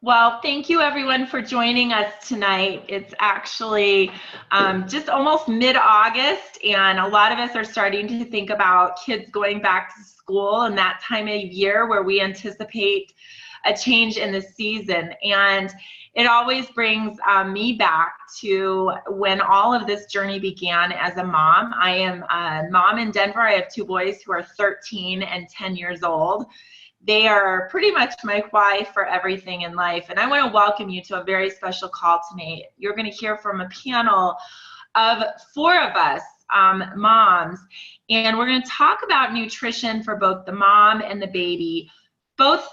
Well, thank you everyone for joining us tonight. It's actually just almost mid-August, and a lot of us are starting to think about kids going back to school and that time of year where we anticipate a change in the season. And it always brings me back to when all of this journey began as a mom. I am a mom in Denver. I have two boys who are 13 and 10 years old. They are pretty much my why for everything in life. And I want to welcome you to a very special call tonight. You're going to hear from a panel of four of us, moms, and we're going to talk about nutrition for both the mom and the baby, both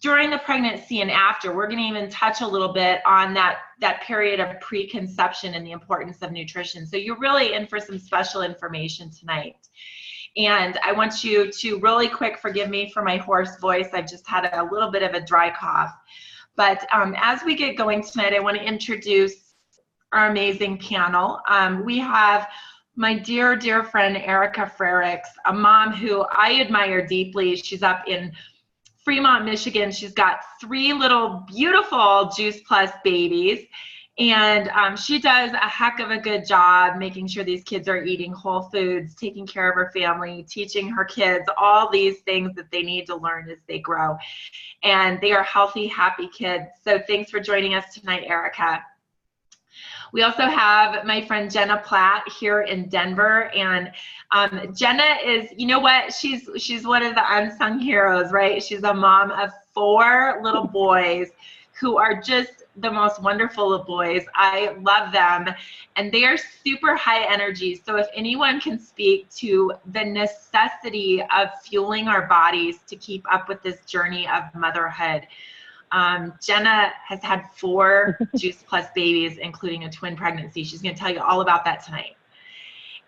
during the pregnancy and after. We're going to even touch a little bit on that period of preconception and the importance of nutrition. So you're really in for some special information tonight. And I want you to really quick forgive me for my hoarse voice. I've just had a little bit of a dry cough. But as we get going tonight, I want to introduce our amazing panel. We have my dear, dear friend, Erica Frericks, a mom who I admire deeply. She's up in Fremont, Michigan. She's got three little beautiful Juice Plus babies. And she does a heck of a good job making sure these kids are eating whole foods, taking care of her family, teaching her kids all these things that they need to learn as they grow. And they are healthy, happy kids. So thanks for joining us tonight, Erica. We also have my friend Jenna Platt here in Denver. And Jenna is, you know what, she's one of the unsung heroes, right? She's a mom of four little boys who are just the most wonderful of boys. I love them, and they are super high energy. So if anyone can speak to the necessity of fueling our bodies to keep up with this journey of motherhood, Jenna has had 4 Juice Plus babies, including a twin pregnancy. She's going to tell you all about that tonight.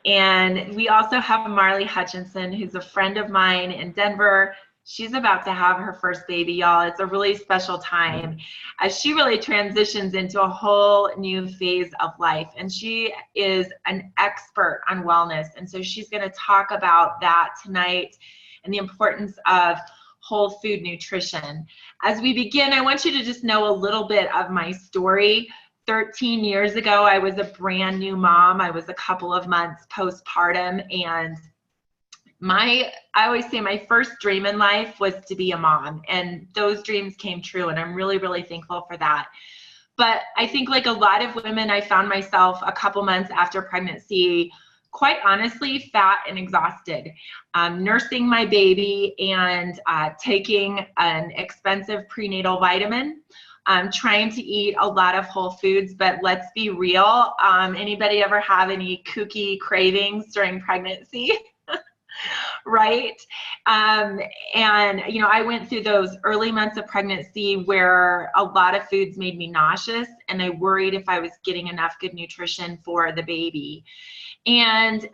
And we also have Marley Hutchinson, who's a friend of mine in Denver. She's about to have her first baby, y'all. It's a really special time as she really transitions into a whole new phase of life. And she is an expert on wellness. And so she's going to talk about that tonight and the importance of whole food nutrition. As we begin, I want you to just know a little bit of my story. 13 years ago, I was a brand new mom. I was a couple of months postpartum, and I always say my first dream in life was to be a mom, and those dreams came true, and I'm really, really thankful for that. But I think like a lot of women, I found myself a couple months after pregnancy, quite honestly, fat and exhausted, nursing my baby and taking an expensive prenatal vitamin, trying to eat a lot of whole foods. But let's be real, anybody ever have any kooky cravings during pregnancy? Right? And, you know, I went through those early months of pregnancy where a lot of foods made me nauseous, and I worried if I was getting enough good nutrition for the baby. And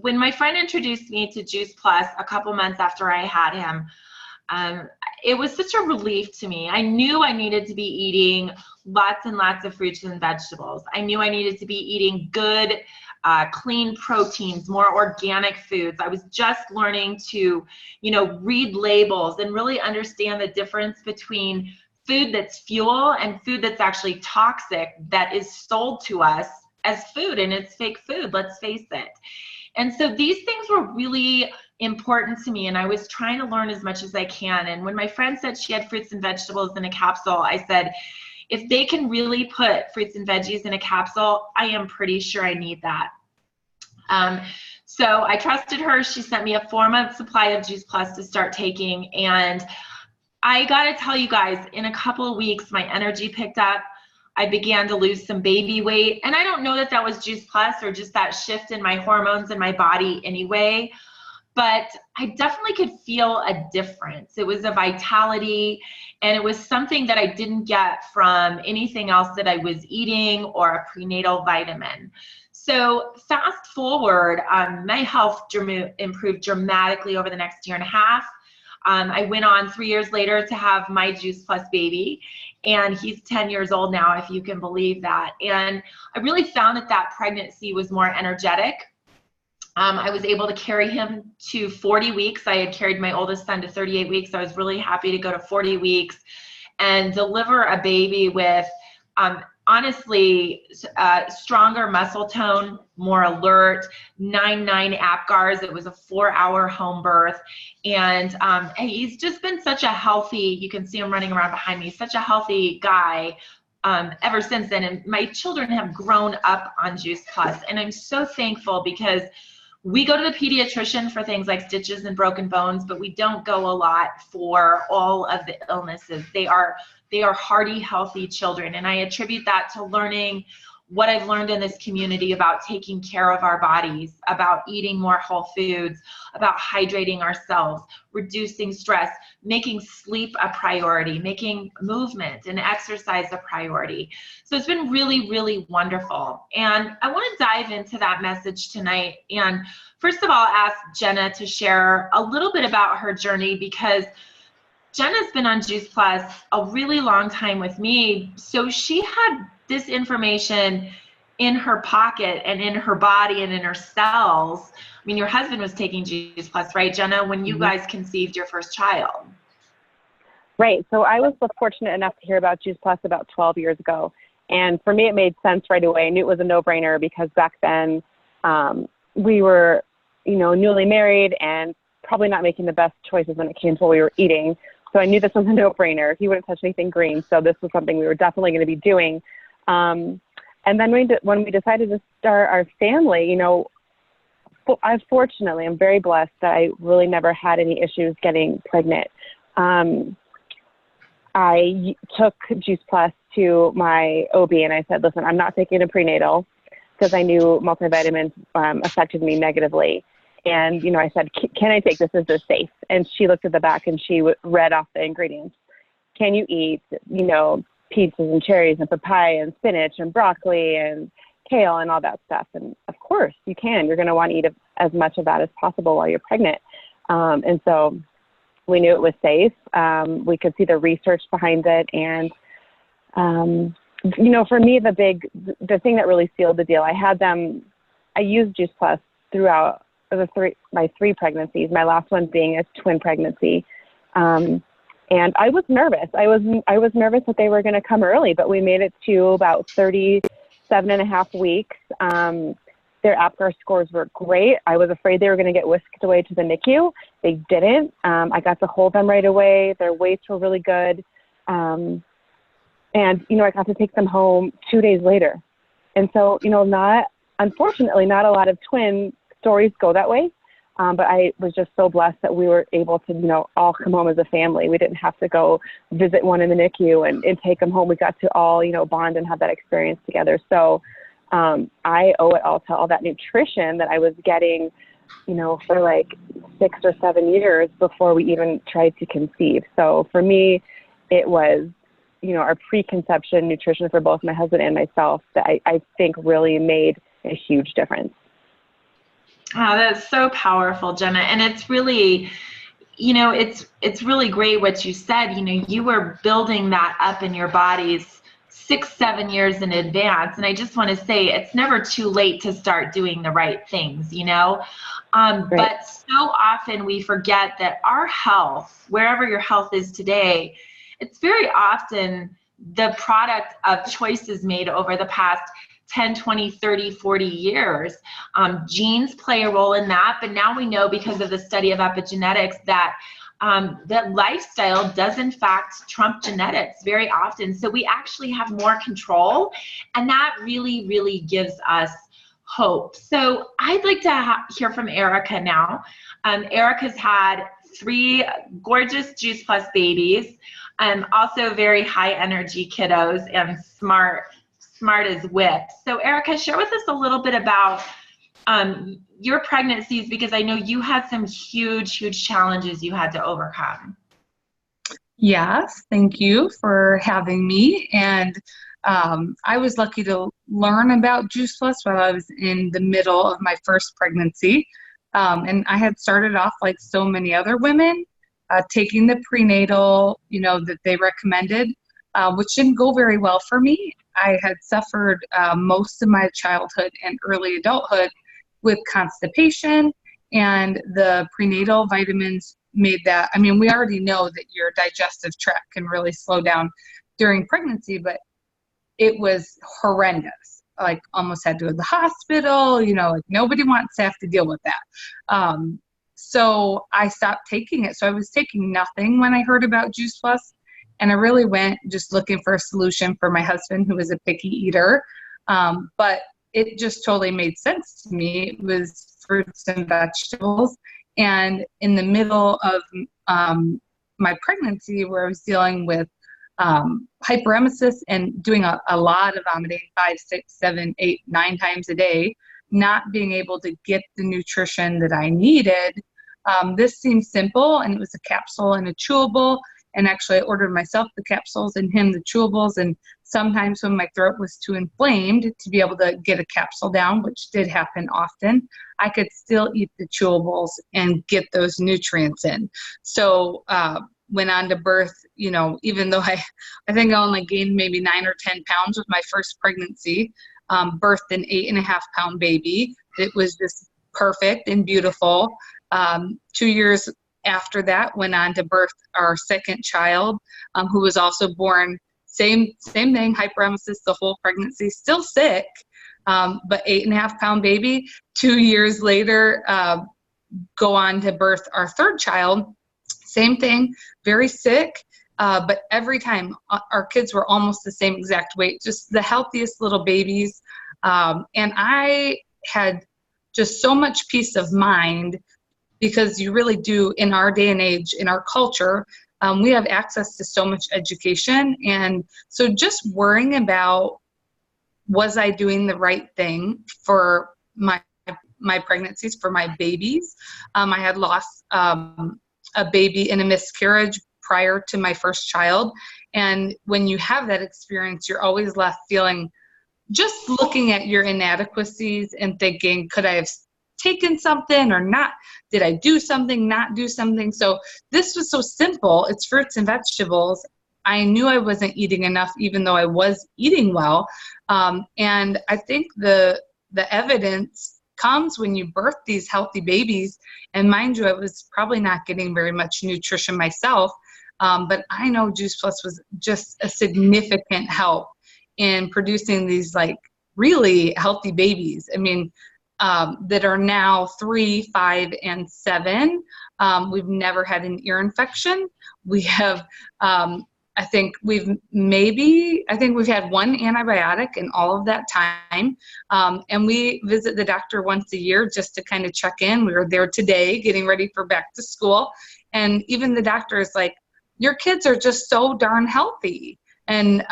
when my friend introduced me to Juice Plus a couple months after I had him, it was such a relief to me. I knew I needed to be eating lots and lots of fruits and vegetables. I knew I needed to be eating good, clean proteins, more organic foods. I was just learning to, you know, read labels and really understand the difference between food that's fuel and food that's actually toxic that is sold to us as food, and it's fake food, let's face it. And so these things were really important to me, and I was trying to learn as much as I can. And when my friend said she had fruits and vegetables in a capsule, I said, if they can really put fruits and veggies in a capsule, I am pretty sure I need that. So I trusted her. She sent me a 4-month supply of Juice Plus to start taking. And I got to tell you guys, in a couple of weeks, my energy picked up. I began to lose some baby weight. And I don't know that that was Juice Plus or just that shift in my hormones in my body anyway. But I definitely could feel a difference. It was a vitality, and it was something that I didn't get from anything else that I was eating or a prenatal vitamin. So fast forward, my health improved dramatically over the next year and a half. I went on 3 years later to have my Juice Plus baby, and he's 10 years old now, if you can believe that. And I really found that that pregnancy was more energetic. I was able to carry him to 40 weeks. I had carried my oldest son to 38 weeks. I was really happy to go to 40 weeks. and deliver a baby with honestly, stronger muscle tone, more alert, 9-9 Apgars. It was a 4-hour home birth. And he's just been such a healthy, you can see him running around behind me, such a healthy guy ever since then. And my children have grown up on Juice Plus. And I'm so thankful because we go to the pediatrician for things like stitches and broken bones, but we don't go a lot for all of the illnesses. They are hearty, healthy children. And I attribute that to learning what I've learned in this community about taking care of our bodies, about eating more whole foods, about hydrating ourselves, reducing stress, making sleep a priority, making movement and exercise a priority. So it's been really, really wonderful. And I want to dive into that message tonight. And first of all, ask Jenna to share a little bit about her journey, because Jenna's been on Juice Plus a really long time with me. So she had this information in her pocket and in her body and in her cells. I mean, your husband was taking Juice Plus, right, Jenna, when you guys conceived your first child? Right. So I was fortunate enough to hear about Juice Plus about 12 years ago. And for me, it made sense right away. I knew it was a no-brainer because back then we were, newly married and probably not making the best choices when it came to what we were eating. So I knew this was a no-brainer. He wouldn't touch anything green. So this was something we were definitely going to be doing. And then when we decided to start our family, I'm very blessed that I really never had any issues getting pregnant. I took Juice Plus to my OB and I said, listen, I'm not taking a prenatal because I knew multivitamins affected me negatively. And, I said, can I take this? Is this safe? And she looked at the back and she read off the ingredients. Can you eat, peaches and cherries and papaya and spinach and broccoli and kale and all that stuff? And of course you can. You're going to want to eat as much of that as possible while you're pregnant. And so we knew it was safe. We could see the research behind it. And, for me, the thing that really sealed the deal, I used Juice Plus throughout my 3 pregnancies, my last one being a twin pregnancy. And I was nervous. I was nervous that they were going to come early, but we made it to about 37.5 weeks. Their Apgar scores were great. I was afraid they were going to get whisked away to the NICU. They didn't. I got to hold them right away. Their weights were really good. And, I got to take them home 2 days later. And so, unfortunately, not a lot of twin stories go that way. But I was just so blessed that we were able to, all come home as a family. We didn't have to go visit one in the NICU and take them home. We got to all, bond and have that experience together. So I owe it all to all that nutrition that I was getting, for like 6 or 7 years before we even tried to conceive. So for me, it was, our preconception nutrition for both my husband and myself that I think really made a huge difference. Oh, that's so powerful, Jenna. And it's really, it's really great what you said. You were building that up in your bodies 6-7 years in advance. And I just want to say it's never too late to start doing the right things, Right. But so often we forget that our health, wherever your health is today, it's very often the product of choices made over the past 10, 20, 30, 40 years. Genes play a role in that, but now we know because of the study of epigenetics that that lifestyle does in fact trump genetics very often. So we actually have more control, and that really, really gives us hope. So I'd like to hear from Erica now. Erica's had 3 gorgeous Juice Plus babies, also very high energy kiddos and smart as whips. So Erica, share with us a little bit about your pregnancies, because I know you had some huge challenges you had to overcome. Yes, thank you for having me. And I was lucky to learn about Juice Plus while I was in the middle of my first pregnancy. And I had started off like so many other women, taking the prenatal, that they recommended, which didn't go very well for me. I had suffered most of my childhood and early adulthood with constipation, and the prenatal vitamins made that, I mean, we already know that your digestive tract can really slow down during pregnancy, but it was horrendous. Like almost had to go to the hospital, like nobody wants to have to deal with that. So I stopped taking it. So I was taking nothing when I heard about Juice Plus, and I really went just looking for a solution for my husband, who was a picky eater. But it just totally made sense to me. It was fruits and vegetables. And in the middle of my pregnancy, where I was dealing with hyperemesis and doing a lot of vomiting 5, 6, 7, 8, 9 times a day, not being able to get the nutrition that I needed, this seemed simple, and it was a capsule and a chewable. And actually I ordered myself the capsules and him the chewables. And sometimes when my throat was too inflamed to be able to get a capsule down, which did happen often, I could still eat the chewables and get those nutrients in. So went on to birth, even though I think I only gained maybe 9 or 10 pounds with my first pregnancy, birthed an 8.5-pound baby. It was just perfect and beautiful. 2 years after that, went on to birth our second child, who was also born, same thing, hyperemesis the whole pregnancy, still sick, but 8.5-pound baby. 2 years later, go on to birth our third child, same thing, very sick, but every time our kids were almost the same exact weight, just the healthiest little babies. And I had just so much peace of mind, because you really do, in our day and age, in our culture, we have access to so much education. And so just worrying about, was I doing the right thing for my pregnancies, for my babies? I had lost a baby in a miscarriage prior to my first child. And when you have that experience, you're always left feeling, just looking at your inadequacies and thinking, could I have taken something or not? Did I do something, not do something? So this was so simple. It's fruits and vegetables. I knew I wasn't eating enough, even though I was eating well. And I think the evidence comes when you birth these healthy babies. And mind you, I was probably not getting very much nutrition myself. But I know Juice Plus was just a significant help in producing these like really healthy babies. I mean, that are now 3, 5, and 7. We've never had an ear infection. We have, I think we've had one antibiotic in all of that time. And we visit the doctor once a year just to kind of check in. We were there today getting ready for back to school. And even the doctor is like, your kids are just so darn healthy. And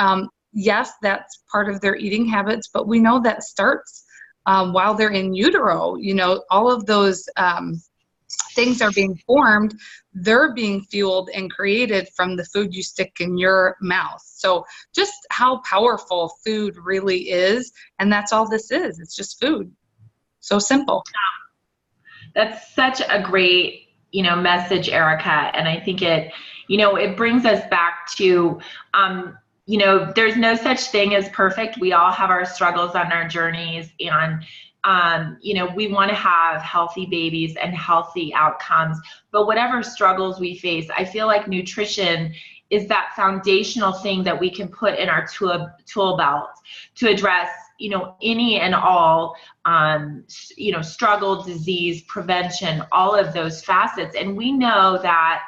yes, that's part of their eating habits, but we know that starts while they're in utero. All of those things are being formed. They're being fueled and created from the food you stick in your mouth. So just how powerful food really is. And that's all this is. It's just food. So simple. That's such a great, message, Erica. And I think it brings us back to, there's no such thing as perfect. We all have our struggles on our journeys, and, we want to have healthy babies and healthy outcomes. But whatever struggles we face, I feel like nutrition is that foundational thing that we can put in our tool belt to address, any and all, struggle, disease, prevention, all of those facets. And we know that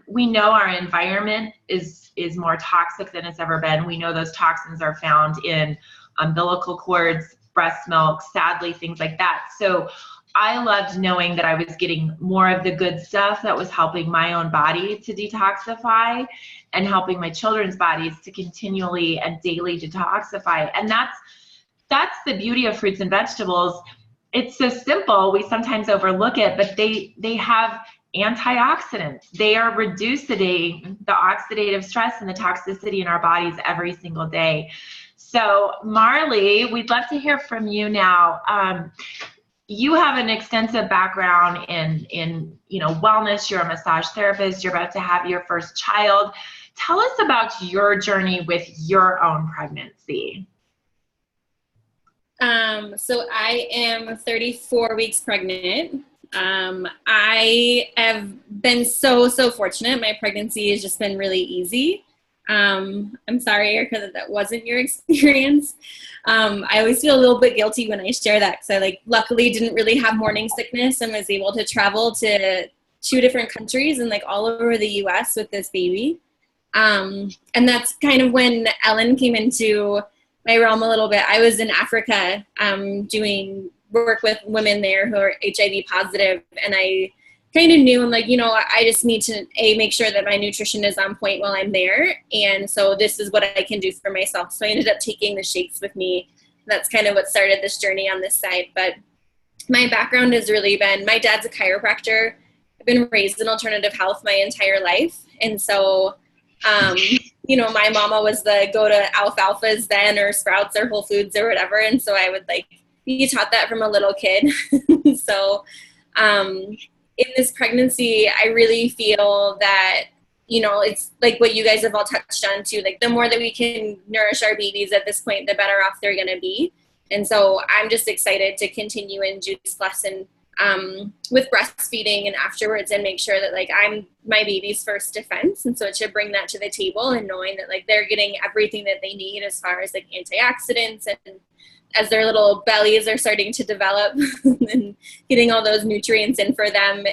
we know our environment is more toxic than it's ever been. We know those toxins are found in umbilical cords, breast milk, sadly, things like that. So I loved knowing that I was getting more of the good stuff that was helping my own body to detoxify and helping my children's bodies to continually and daily detoxify. And that's the beauty of fruits and vegetables. It's so simple. We sometimes overlook it, but they have antioxidants. They are reducing the oxidative stress and the toxicity in our bodies every single day. So Marley, we'd love to hear from you now. You have an extensive background in wellness. You're a massage therapist. You're about to have your first child. Tell us about your journey with your own pregnancy. So I am 34 weeks pregnant. I have been so fortunate. My pregnancy has just been really easy. I'm sorry, Erica, that wasn't your experience. I always feel a little bit guilty when I share that because I luckily didn't really have morning sickness and was able to travel to 2 different countries and all over the US with this baby. And that's kind of when Ellen came into my realm a little bit. I was in Africa doing work with women there who are HIV positive, and I kind of knew, I'm I just need to make sure that my nutrition is on point while I'm there, and so this is what I can do for myself. So I ended up taking the shakes with me. That's kind of what started this journey on this side. But my background has really been, my dad's a chiropractor. I've been raised in alternative health my entire life, and so my mama was the go to Alfalfa's then, or Sprouts or Whole Foods or whatever, and so I would be taught that from a little kid. So in this pregnancy, I really feel that, it's what you guys have all touched on too, the more that we can nourish our babies at this point, the better off they're going to be. And so I'm just excited to continue in Juice Plus and with breastfeeding and afterwards, and make sure that I'm my baby's first defense. And so to bring that to the table and knowing that they're getting everything that they need as far as antioxidants, and as their little bellies are starting to develop and getting all those nutrients in for them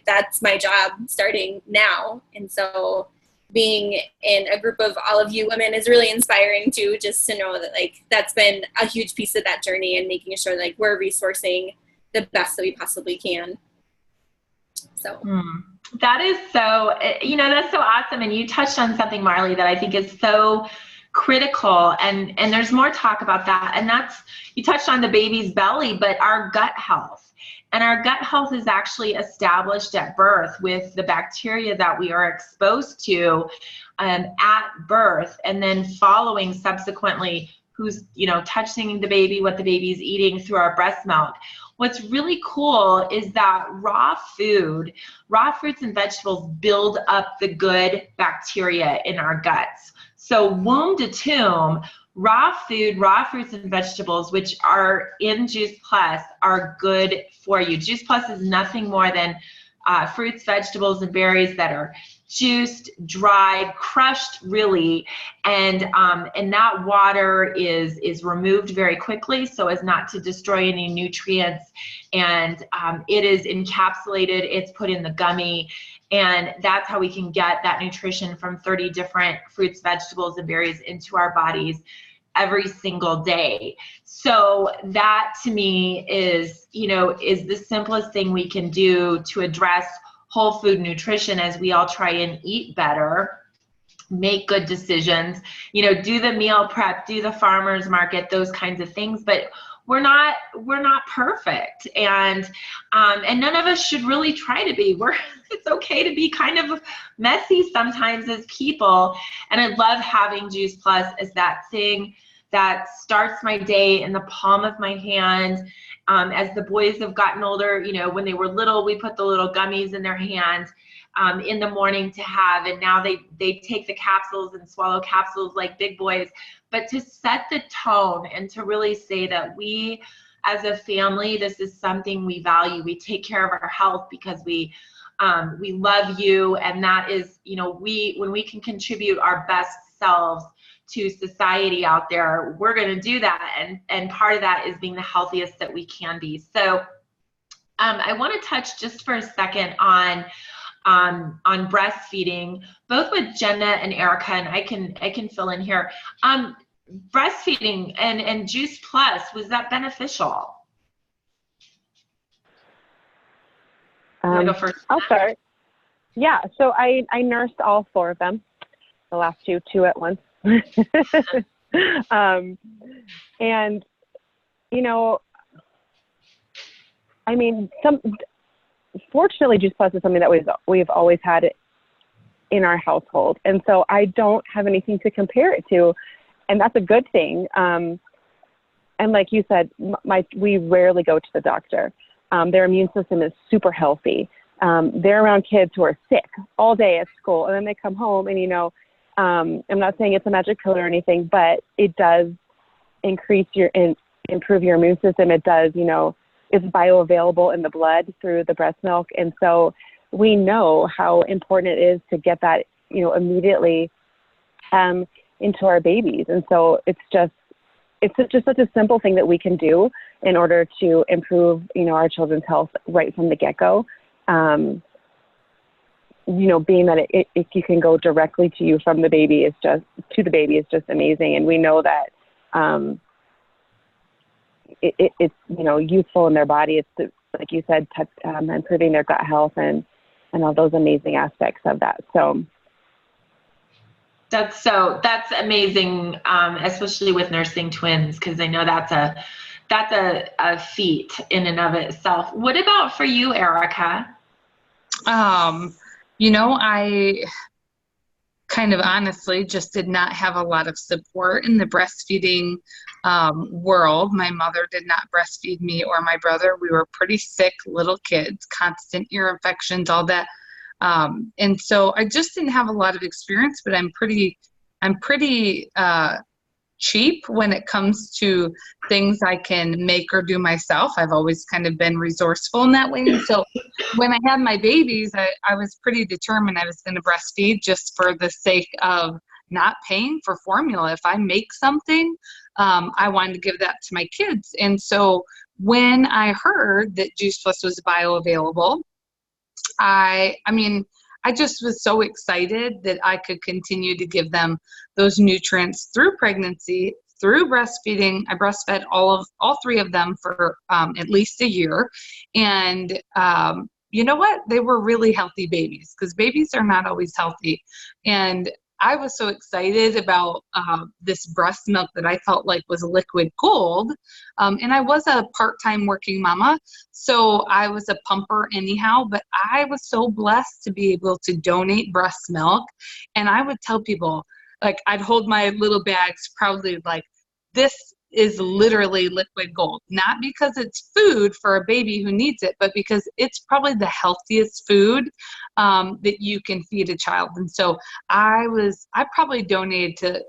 that's my job starting now. And so being in a group of all of you women is really inspiring too, just to know that that's been a huge piece of that journey, and making sure we're resourcing the best that we possibly can. So that is so, that's so awesome. And you touched on something, Marley, that I think is so critical, and there's more talk about that, and that's, you touched on the baby's belly, but our gut health. And our gut health is actually established at birth with the bacteria that we are exposed to at birth, and then following subsequently who's touching the baby, what the baby's eating through our breast milk. What's really cool is that raw fruits and vegetables build up the good bacteria in our guts. So womb to tomb, raw food, raw fruits and vegetables, which are in Juice Plus, are good for you. Juice Plus is nothing more than fruits, vegetables, and berries that are juiced, dried, crushed really, and that water is removed very quickly so as not to destroy any nutrients, and it is encapsulated, it's put in the gummy, and that's how we can get that nutrition from 30 different fruits, vegetables, and berries into our bodies every single day. So that to me is the simplest thing we can do to address whole food nutrition as we all try and eat better, make good decisions, do the meal prep, do the farmer's market, those kinds of things. But we're not perfect, and none of us should really try to be. It's okay to be kind of messy sometimes as people. And I love having Juice Plus as that thing that starts my day in the palm of my hand. As the boys have gotten older, when they were little, we put the little gummies in their hand in the morning to have, and now they take the capsules and swallow capsules like big boys. But to set the tone and to really say that we, as a family, this is something we value. We take care of our health because we love you, and that is, when we can contribute our best selves to society out there, we're going to do that, and part of that is being the healthiest that we can be. So I want to touch just for a second on breastfeeding, both with Jenna and Erica, and I can fill in here. Breastfeeding and Juice Plus, was that beneficial? Go first. I'll start. Yeah, so I nursed all 4 of them, the last two at once. And fortunately, Juice Plus is something that we've always had in our household, and so I don't have anything to compare it to, and that's a good thing. And like you said, we rarely go to the doctor. Their immune system is super healthy. They're around kids who are sick all day at school, and then they come home, and I'm not saying it's a magic pill or anything, but it does improve your immune system. It does, bioavailable in the blood through the breast milk. And so we know how important it is to get that, immediately into our babies. And so it's just such a simple thing that we can do in order to improve, our children's health right from the get-go. Being that if you can go directly to you from the baby is just amazing. And we know that it's useful in their body. It's, like you said, improving their gut health and all those amazing aspects of that. So that's amazing, especially with nursing twins, because I know that's a feat in and of itself. What about for you, Erica? I kind of honestly just did not have a lot of support in the breastfeeding world. My mother did not breastfeed me or my brother. We were pretty sick little kids, constant ear infections, all that. And so I just didn't have a lot of experience, but I'm pretty cheap when it comes to things I can make or do myself. I've always kind of been resourceful in that way. And so when I had my babies, I was pretty determined I was going to breastfeed just for the sake of not paying for formula. If I make something, I wanted to give that to my kids. And so when I heard that Juice Plus was bioavailable, I just was so excited that I could continue to give them those nutrients through pregnancy, through breastfeeding. I breastfed all three of them for at least a year. And you know what? They were really healthy babies, because babies are not always healthy. And I was so excited about this breast milk that I felt like was liquid gold. And I was a part-time working mama, so I was a pumper anyhow, but I was so blessed to be able to donate breast milk. And I would tell people, like, I'd hold my little bags proudly, like, this is literally liquid gold, not because it's food for a baby who needs it, but because it's probably the healthiest food that you can feed a child. And so I probably donated to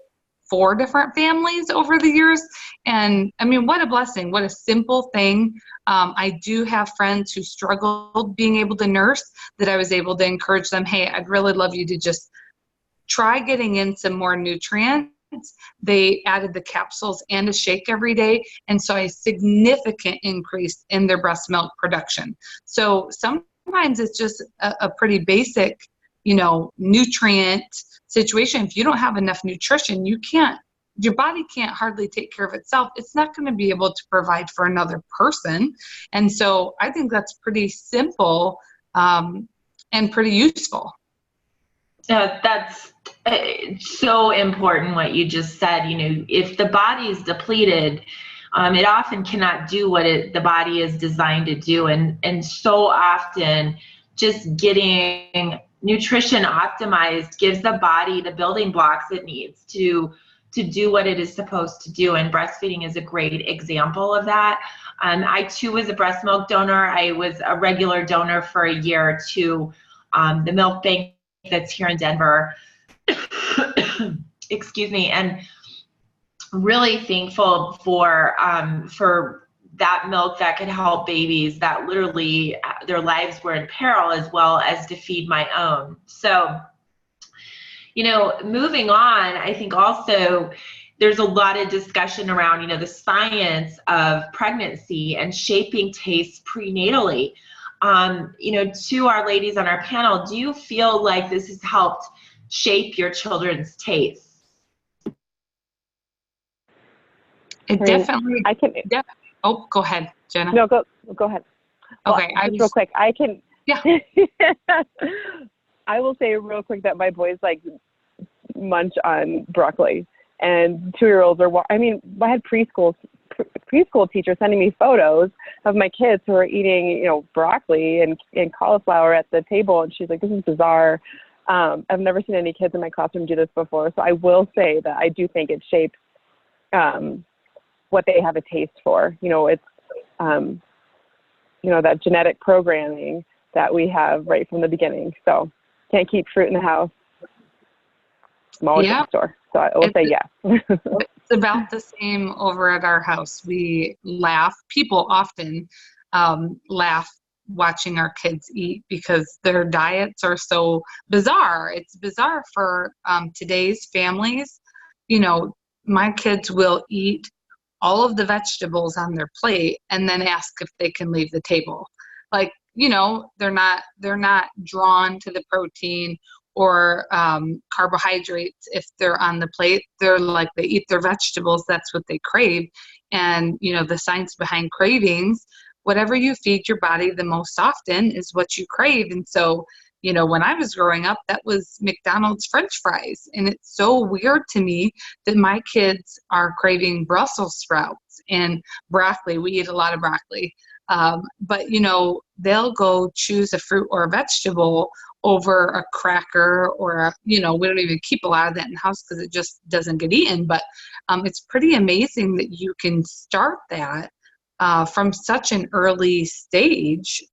4 different families over the years. And I mean, what a blessing, what a simple thing. I do have friends who struggled being able to nurse, that I was able to encourage them, hey, I'd really love you to just try getting in some more nutrients. They added the capsules and a shake every day, and so a significant increase in their breast milk production. So sometimes it's just a pretty basic, nutrient situation. If you don't have enough nutrition, your body can't hardly take care of itself. It's not going to be able to provide for another person. And so I think that's pretty simple and pretty useful. Yeah, that's so important what you just said. If the body is depleted, it often cannot do what the body is designed to do. And so often just getting nutrition optimized gives the body the building blocks it needs to do what it is supposed to do. And breastfeeding is a great example of that. I too was a breast milk donor. I was a regular donor for a year to the milk bank that's here in Denver. Excuse me. And really thankful for that milk that could help babies that literally their lives were in peril, as well as to feed my own. So, moving on, I think also there's a lot of discussion around, the science of pregnancy and shaping tastes prenatally. To our ladies on our panel, do you feel like this has helped shape your children's tastes? It definitely. I can. Oh, go ahead, Jenna. No, go ahead. Okay, well, real quick. I can. Yeah. I will say real quick that my boys munch on broccoli, and 2-year-olds are. I had preschool teachers sending me photos of my kids who are eating, broccoli and cauliflower at the table, and she's like, "This is bizarre. I've never seen any kids in my classroom do this before." So I will say that I do think it shapes what they have a taste for. It's that genetic programming that we have right from the beginning. So can't keep fruit in the house. I'm always at the store. So I will say yes. It's about the same over at our house. We laugh. People often laugh watching our kids eat because their diets are so bizarre. It's bizarre for today's families. You know, my kids will eat all of the vegetables on their plate and then ask if they can leave the table. Like, you know, they're not drawn to the protein or carbohydrates if they're on the plate. They're like, they eat their vegetables, that's what they crave. And, you know, the science behind cravings, whatever you feed your body the most often is what you crave. And so, you know, when I was growing up, that was McDonald's French fries. And it's so weird to me that my kids are craving Brussels sprouts and broccoli. We eat a lot of broccoli. But, you know, they'll go choose a fruit or a vegetable over a cracker or, you know, we don't even keep a lot of that in the house because it just doesn't get eaten. But it's pretty amazing that you can start that from such an early stage,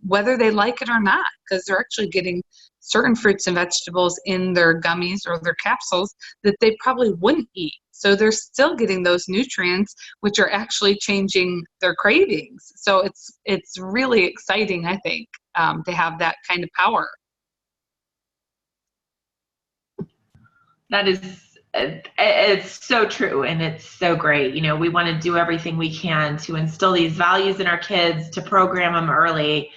whether they like it or not, because they're actually getting certain fruits and vegetables in their gummies or their capsules that they probably wouldn't eat. So they're still getting those nutrients, which are actually changing their cravings. So it's really exciting, I think, to have that kind of power. That is, it's so true, and it's so great. You know, we want to do everything we can to instill these values in our kids, to program them early,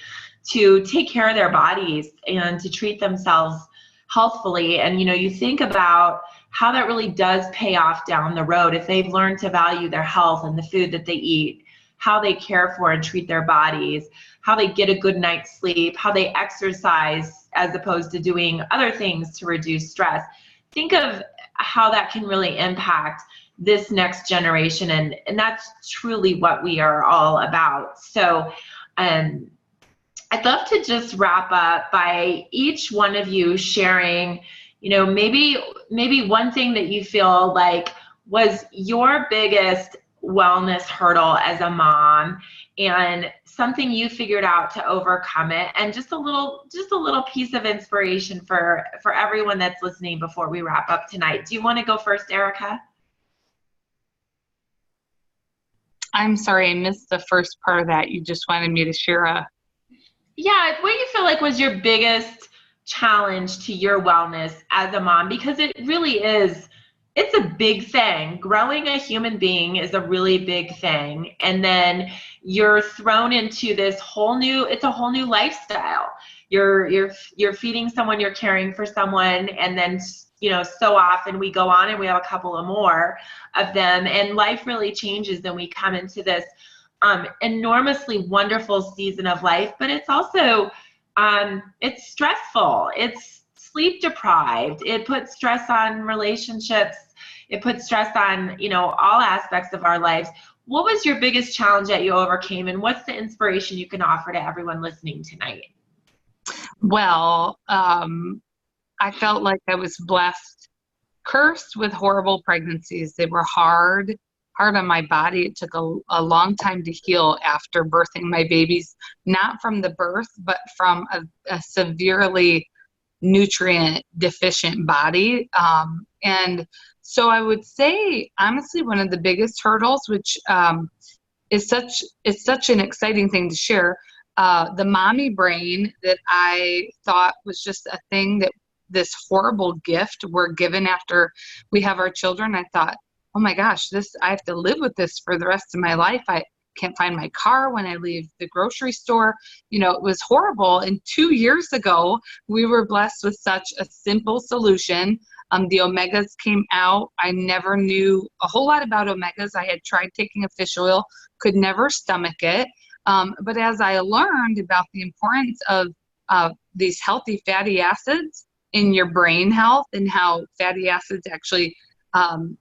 to take care of their bodies and to treat themselves healthfully. And, you know, you think about how that really does pay off down the road if they've learned to value their health and the food that they eat, how they care for and treat their bodies, how they get a good night's sleep, how they exercise as opposed to doing other things to reduce stress. Think of how that can really impact this next generation, and that's truly what we are all about. So I'd love to just wrap up by each one of you sharing, you know, maybe one thing that you feel like was your biggest wellness hurdle as a mom, and something you figured out to overcome it, and just a little piece of inspiration for everyone that's listening before we wrap up tonight. Do you want to go first, Erica? I'm sorry, I missed the first part of that. You just wanted me to share Yeah, what you feel like was your biggest challenge to your wellness as a mom, because it really is, it's a big thing. Growing a human being is a really big thing. And then you're thrown into this whole new lifestyle. You're feeding someone, you're caring for someone, and then, you know, so often we go on and we have a couple of more of them, and life really changes, and we come into this enormously wonderful season of life, but it's also, it's stressful. It's sleep deprived. It puts stress on relationships. It puts stress on, you know, all aspects of our lives. What was your biggest challenge that you overcame, and what's the inspiration you can offer to everyone listening tonight? Well, I felt like I was cursed with horrible pregnancies. They were hard on my body. It took a long time to heal after birthing my babies, not from the birth, but from a severely nutrient deficient body. And so I would say, honestly, one of the biggest hurdles, which is such an exciting thing to share, the mommy brain that I thought was just a thing, that this horrible gift we're given after we have our children. I thought, oh my gosh, I have to live with this for the rest of my life. I can't find my car when I leave the grocery store. You know, it was horrible. And 2 years ago, we were blessed with such a simple solution. The omegas came out. I never knew a whole lot about omegas. I had tried taking a fish oil, could never stomach it. But as I learned about the importance of these healthy fatty acids in your brain health, and how fatty acids actually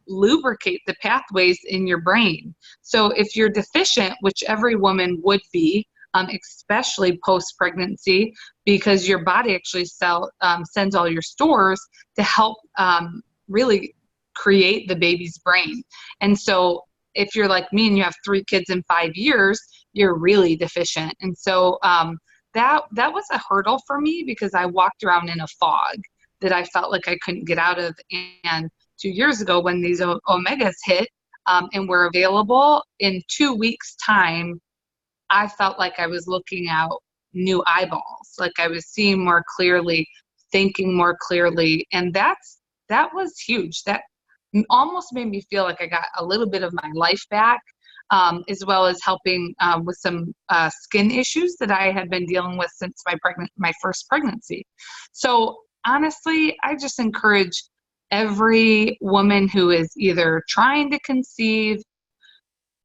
lubricate the pathways in your brain. So if you're deficient, which every woman would be, especially post-pregnancy, because your body actually sends all your stores to help really create the baby's brain. And so if you're like me and you have 3 kids in 5 years, you're really deficient. And so that was a hurdle for me, because I walked around in a fog that I felt like I couldn't get out of. And 2 years ago, when these omegas hit and were available, in 2 weeks' time, I felt like I was looking out new eyeballs, like I was seeing more clearly, thinking more clearly. And that was huge. That almost made me feel like I got a little bit of my life back, as well as helping with some skin issues that I had been dealing with since my first pregnancy. So honestly, I just encourage every woman who is either trying to conceive,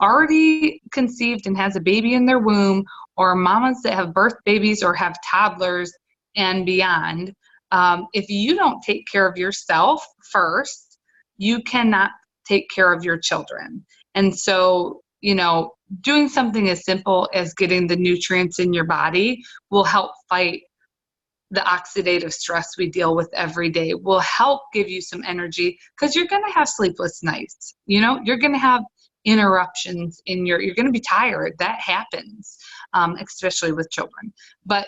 already conceived and has a baby in their womb, or mamas that have birth babies or have toddlers and beyond. If you don't take care of yourself first, you cannot take care of your children. And so, doing something as simple as getting the nutrients in your body will help fight the oxidative stress we deal with every day, will help give you some energy, because you're going to have sleepless nights. You're going to have interruptions you're going to be tired. That happens, especially with children. But,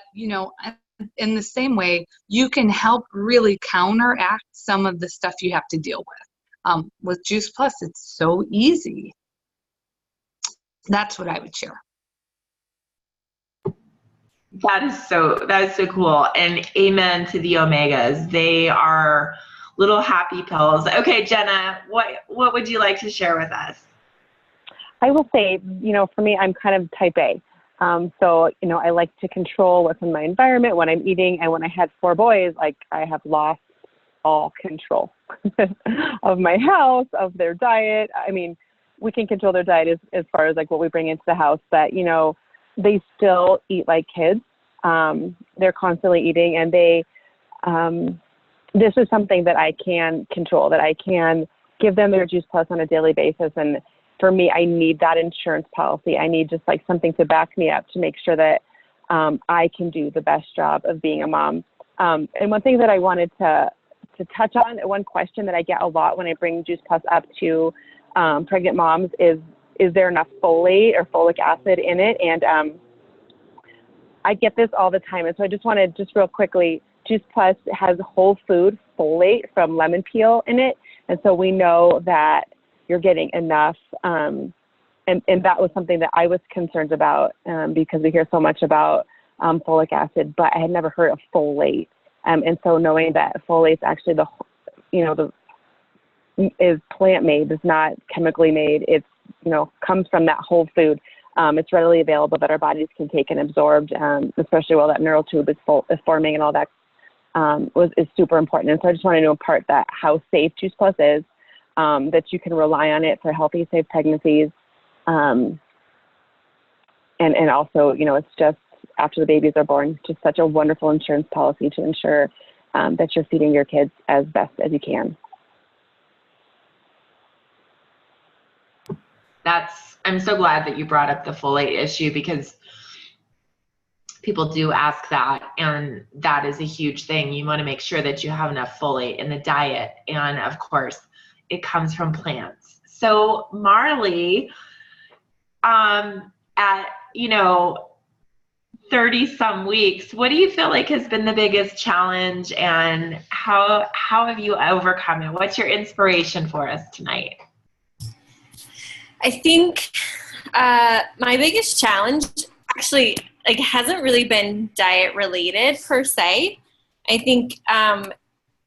in the same way, you can help really counteract some of the stuff you have to deal with. With Juice Plus, it's so easy. That's what I would share. That is so cool. And amen to the omegas. They are little happy pills. Okay, Jenna, what would you like to share with us? I will say, for me, I'm kind of type A. So, I like to control what's in my environment when I'm eating. And when I had 4 boys, I have lost all control of my house, of their diet. I mean, we can control their diet as far as what we bring into the house, but, they still eat like kids. They're constantly eating, and this is something that I can control, that I can give them their Juice Plus on a daily basis. And for me, I need that insurance policy. I need just something to back me up to make sure that I can do the best job of being a mom. And one thing that I wanted to touch on, one question that I get a lot when I bring Juice Plus up to pregnant moms is there enough folate or folic acid in it? And I get this all the time. And so I just wanted, real quickly, Juice Plus has whole food folate from lemon peel in it. And so we know that you're getting enough. And that was something that I was concerned about because we hear so much about folic acid, but I had never heard of folate. And so knowing that folate is actually is plant-made, is not chemically made. It's, comes from that whole food. It's readily available that our bodies can take and absorb, especially while that neural tube is forming, and all that is super important. And so I just wanted to impart that how safe Juice Plus is, that you can rely on it for healthy, safe pregnancies. And also, it's just after the babies are born, just such a wonderful insurance policy to ensure that you're feeding your kids as best as you can. I'm so glad that you brought up the folate issue, because people do ask that, and that is a huge thing. You want to make sure that you have enough folate in the diet, and of course it comes from plants. So Marley, at 30 some weeks, what do you feel like has been the biggest challenge, and how have you overcome it? What's your inspiration for us tonight? I think my biggest challenge actually hasn't really been diet related per se. I think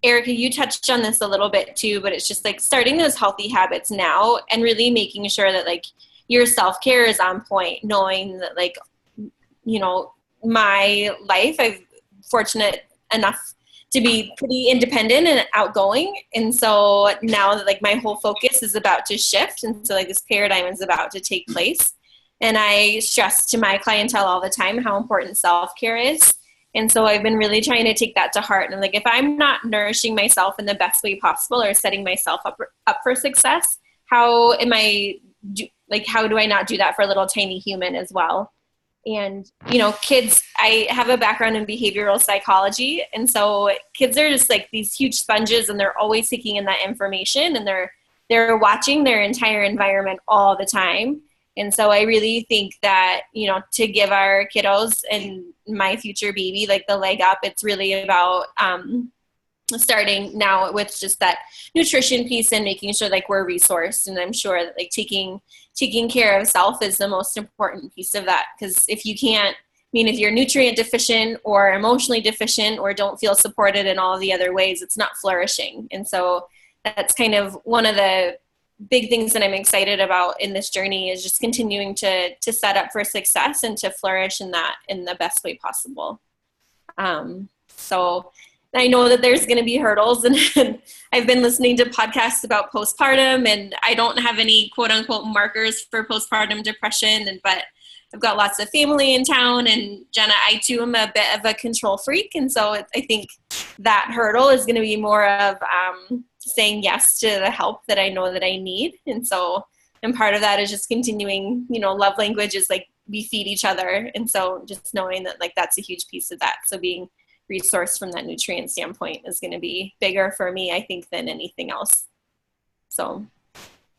Erica, you touched on this a little bit too, but it's just starting those healthy habits now and really making sure that your self-care is on point, knowing that my life, I'm fortunate enough to be pretty independent and outgoing. And so now that my whole focus is about to shift. And so this paradigm is about to take place. And I stress to my clientele all the time how important self-care is. And so I've been really trying to take that to heart. And if I'm not nourishing myself in the best way possible or setting myself up for success, how do I not do that for a little tiny human as well? And, kids, I have a background in behavioral psychology. And so kids are just these huge sponges, and they're always taking in that information, and they're watching their entire environment all the time. And so I really think that, to give our kiddos and my future baby, the leg up, it's really about starting now with just that nutrition piece and making sure like we're resourced. And I'm sure that like taking care of self is the most important piece of that. Because if you can't, if you're nutrient deficient or emotionally deficient or don't feel supported in all of the other ways, it's not flourishing. And so that's kind of one of the big things that I'm excited about in this journey, is just continuing to set up for success and to flourish in that in the best way possible. So I know that there's going to be hurdles, and I've been listening to podcasts about postpartum, and I don't have any quote unquote markers for postpartum depression, but I've got lots of family in town, and Jenna, I too am a bit of a control freak. And so I think that hurdle is going to be more of saying yes to the help that I know that I need. And so, and part of that is just continuing, love language is like we feed each other. And so just knowing that like that's a huge piece of that. So being resource from that nutrient standpoint is going to be bigger for me, I think, than anything else. So,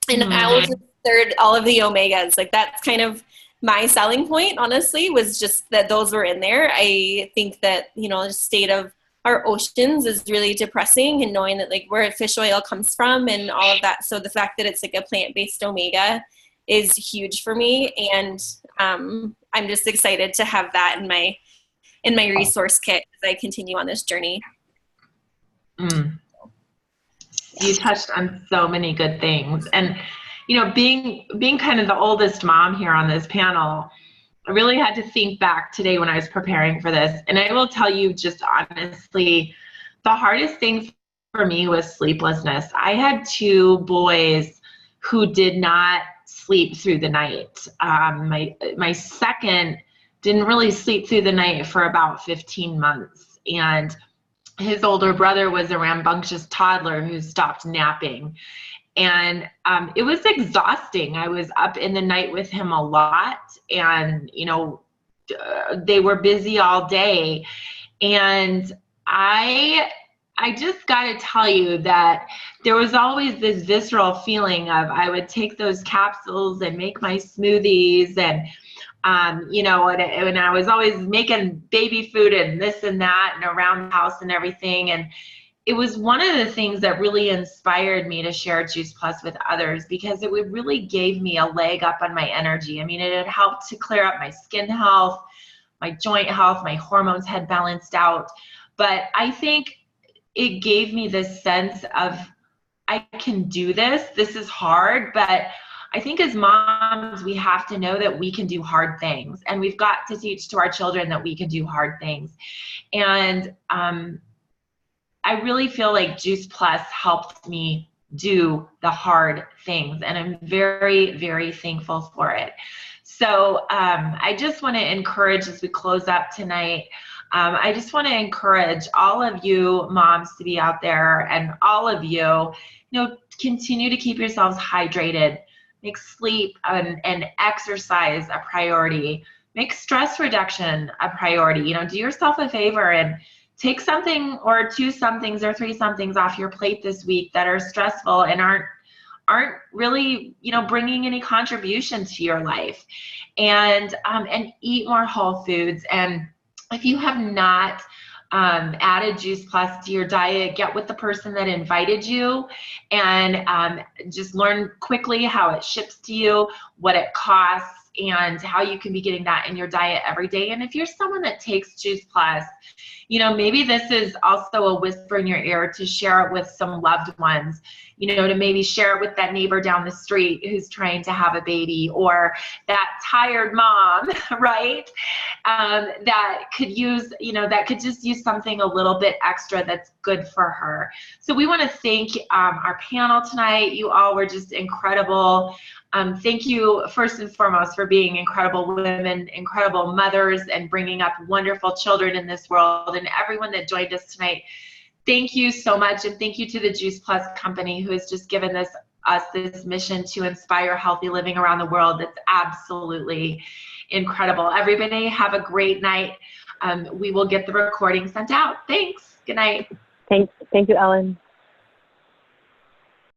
and I will just third all of the omegas. Like that's kind of my selling point, honestly, was just that those were in there. I think that, the state of our oceans is really depressing, and knowing that like where fish oil comes from and all of that. So the fact that it's like a plant-based omega is huge for me. And I'm just excited to have that in my resource kit as I continue on this journey. You touched on so many good things. And, being kind of the oldest mom here on this panel, I really had to think back today when I was preparing for this. And I will tell you just honestly, the hardest thing for me was sleeplessness. I had 2 boys who did not sleep through the night. My second didn't really sleep through the night for about 15 months. And his older brother was a rambunctious toddler who stopped napping. And it was exhausting. I was up in the night with him a lot, and, they were busy all day. And I just got to tell you that there was always this visceral feeling of I would take those capsules and make my smoothies, and and I was always making baby food and this and that and around the house and everything. And it was one of the things that really inspired me to share Juice Plus with others, because it really gave me a leg up on my energy. It had helped to clear up my skin health, my joint health, my hormones had balanced out. But I think it gave me this sense of I can do this. This is hard, but I think as moms, we have to know that we can do hard things, and we've got to teach to our children that we can do hard things. And I really feel like Juice Plus helped me do the hard things, and I'm very, very thankful for it. So I just want to encourage, as we close up tonight, I just want to encourage all of you moms to be out there, and all of you, continue to keep yourselves hydrated. Make sleep and exercise a priority. Make stress reduction a priority. Do yourself a favor and take something or 2 somethings or 3 somethings off your plate this week that are stressful and aren't really, bringing any contribution to your life. And eat more whole foods. And if you have not added Juice Plus to your diet, get with the person that invited you, and just learn quickly how it ships to you, what it costs, and how you can be getting that in your diet every day. And if you're someone that takes Juice Plus, maybe this is also a whisper in your ear to share it with some loved ones, to maybe share it with that neighbor down the street who's trying to have a baby, or that tired mom, right? That could use, that could just use something a little bit extra that's good for her. So we want to thank our panel tonight. You all were just incredible. Thank you, first and foremost, for being incredible women, incredible mothers, and bringing up wonderful children in this world. And everyone that joined us tonight, thank you so much. And thank you to the Juice Plus company, who has just given us this mission to inspire healthy living around the world. That's absolutely incredible. Everybody have a great night. We will get the recording sent out. Thanks. Good night. Thank you, Ellen.